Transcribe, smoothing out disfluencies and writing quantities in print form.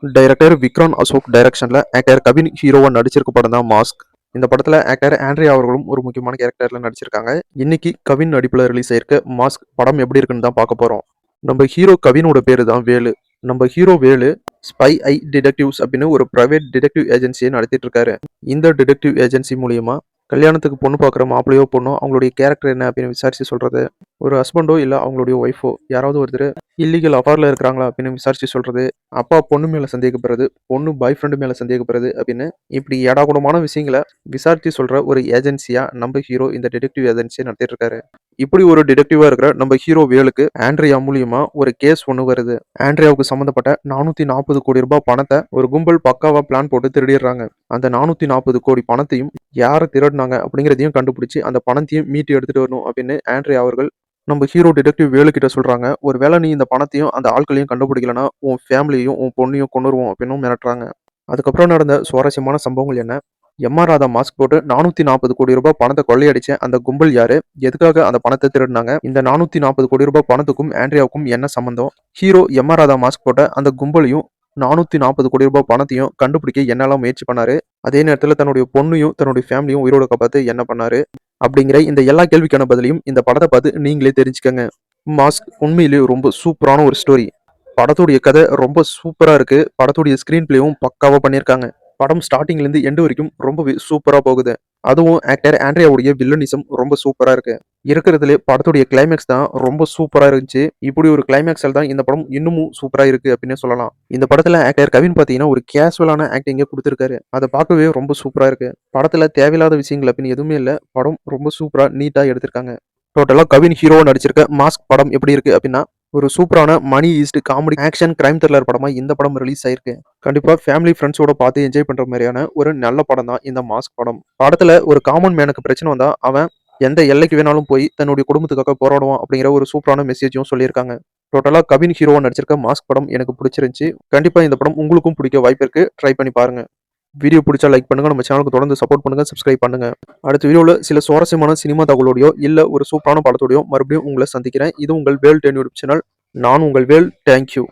Director Vikram Ashok டைரக்ஷன்ல actor Kavin ஹீரோவா நடிச்சிருக்க படம் தான் மாஸ்க். இந்த படத்துல ஆக்டர் ஆண்ட்ரியா அவர்களும் ஒரு முக்கியமான கேரக்டர்ல நடிச்சிருக்காங்க. இன்னைக்கு கவின் நடிப்புல ரிலீஸ் ஆயிருக்க மாஸ்க் படம் எப்படி இருக்குன்னு தான் பார்க்க போறோம். நம்ம ஹீரோ கவினோட பேரு தான் வேலு. நம்ம ஹீரோ வேலு ஸ்பை ஐ டிடெக்டிவ்ஸ் அப்படின்னு ஒரு பிரைவேட் டிடெக்டிவ் ஏஜென்சியை நடத்திட்டு இருக்காரு. இந்த டிடெக்டிவ் ஏஜென்சி மூலியமா கல்யாணத்துக்கு பொண்ணு பார்க்குற மாப்பிள்ளையோ பொண்ணோ அவங்களுடைய கேரக்டர் என்ன அப்படின்னு விசாரிச்சு சொல்றது, ஒரு ஹஸ்பண்டோ இல்ல அவங்களுடைய ஒய்ஃபோ யாராவது ஒருத்தர் இல்லீகல் அஃபார்ல இருக்கிறாங்களா அப்படின்னு விசாரிச்சு சொல்றது, அப்பா பொண்ணு மேல சந்தேகப்படுறது, பொண்ணு பாய் ஃப்ரெண்டு மேல சந்தேகப்படுறது அப்படின்னு இப்படி ஏடாகூடமான விஷயங்களை விசாரிச்சு சொல்ற ஒரு ஏஜென்சியா நம்ம ஹீரோ இந்த டிடெக்டிவ் ஏஜென்சியை நடத்திட்டு இருக்காரு. இப்படி ஒரு டிடெக்டிவா இருக்கிற நம்ம ஹீரோ வேலுக்கு ஆண்ட்ரியா மூலியமா ஒரு கேஸ் ஒண்ணு வருது. ஆண்ட்ரியாவுக்கு சம்பந்தப்பட்ட 440 கோடி ரூபாய் பணத்தை ஒரு கும்பல் பக்காவா பிளான் போட்டு திருடிடுறாங்க. அந்த 440 கோடி பணத்தையும் யாரை திருடினாங்க அப்படிங்கிறதையும் கண்டுபிடிச்சு அந்த பணத்தையும் மீட்டு எடுத்துட்டு வரணும் அப்படின்னு ஆண்ட்ரியா அவர்கள் நம்ம ஹீரோ டிடெக்டிவ் வேலு கிட்ட சொல்றாங்க. ஒரு வேளை நீ இந்த பணத்தையும் அந்த ஆட்களையும் கண்டுபிடிக்கலனா உன் ஃபேமிலியையும் உன் பொண்ணையும் கொன்னுருவோம் அப்படின்னு மிரட்டுறாங்க. அதுக்கப்புறம் நடந்த சுவாரஸ்யமான சம்பவங்கள் என்ன, எம்.ஆர். ராதா மாஸ்க் போட்டு 440 கோடி ரூபாய் பணத்தை கொள்ளையடிச்ச அந்த கும்பல் யாரு, எதுக்காக அந்த பணத்தை திருடினாங்க, இந்த 440 கோடி ரூபாய் பணத்துக்கும் ஆண்ட்ரியாவுக்கும் என்ன சம்பந்தம், ஹீரோ எம்.ஆர். ராதா மாஸ்க் போட்ட அந்த கும்பலையும் 440 கோடி ரூபாய் பணத்தையும் கண்டுபிடிக்க என்னெல்லாம் முயற்சி பண்ணாரு, அதே நேரத்தில் தன்னுடைய பொண்ணையும் தன்னுடைய ஃபேமிலியும் உயிரோட காப்பாத்து என்ன பண்ணாரு அப்படிங்கிற இந்த எல்லா கேள்விக்கான பதிலையும் இந்த படத்தை பார்த்து நீங்களே தெரிஞ்சுக்கங்க. மாஸ்க் உண்மையிலேயே ரொம்ப சூப்பரான ஒரு ஸ்டோரி. படத்துடைய கதை ரொம்ப சூப்பரா இருக்கு. படத்துடைய ஸ்கிரீன் பிளேவும் பக்காவா பண்ணியிருக்காங்க. படம் ஸ்டார்டிங்ல இருந்து எண்டு வரைக்கும் ரொம்பவே சூப்பரா போகுது. அதுவும் ஆக்டர் ஆண்ட்ரியாவுடைய வில்லனிசம் ரொம்ப சூப்பரா இருக்கு. இருக்கிறதுலே படத்துடைய கிளைமேக்ஸ் தான் ரொம்ப சூப்பரா இருந்துச்சு. இப்படி ஒரு கிளைமேக்ஸால் தான் இந்த படம் இன்னமும் சூப்பரா இருக்கு அப்படின்னு சொல்லலாம். இந்த படத்துல ஆக்டர் கவின் பாத்தீங்கன்னா ஒரு கேஷுவலான ஆக்டிங்க கொடுத்திருக்காரு. அதை பார்க்கவே ரொம்ப சூப்பரா இருக்கு. படத்துல தேவையில்லாத விஷயங்கள் அப்படின்னு எதுவுமே இல்ல. படம் ரொம்ப சூப்பரா நீட்டா எடுத்திருக்காங்க. டோட்டலா கவின் ஹீரோவா நடிச்சிருக்க மாஸ்க் படம் எப்படி இருக்கு அப்படின்னா, ஒரு சூப்பரான மணி ஈஸ்ட் காமெடி ஆக்ஷன் கிரைம் த்ரில்லர் படமா இந்த படம் ரிலீஸ் ஆயிருக்கு. கண்டிப்பா ஃபேமிலி ஃப்ரெண்ட்ஸோட பார்த்து என்ஜாய் பண்ற மாதிரியான ஒரு நல்ல படம் தான் இந்த மாஸ்க் படம். படத்துல ஒரு காமன் மேனுக்கு பிரச்சனை வந்தா அவன் எந்த எல்லைக்கு வேணாலும் போய் தன்னுடைய குடும்பத்துக்காக போராடுவான் அப்படிங்கிற ஒரு சூப்பரான மெசேஜும் சொல்லியிருக்காங்க. டோட்டலா கவின் ஹீரோவா நடிச்சிருக்க மாஸ்க் படம் எனக்கு பிடிச்சிருந்துச்சு. கண்டிப்பா இந்த படம் உங்களுக்கும் பிடிக்க வாய்ப்பு இருக்கு. ட்ரை பண்ணி பாருங்க. வீடியோ பிடிச்சா லைக் பண்ணுங்க. நம்ம சேனலுக்கு தொடர்ந்து சப்போர்ட் பண்ணுங்க. சப்ஸ்கிரைப் பண்ணுங்க. அடுத்த வீடியோல சில சுவாரஸ்யமான சினிமா தகவலோடையோ இல்ல ஒரு சூப்பரான படத்தோடையோ மறுபடியும் உங்களை சந்திக்கிறேன். இது உங்கள் வேல் டென் யூடியூப் சேனல். நான் உங்கள் வேல். தேங்க்யூ.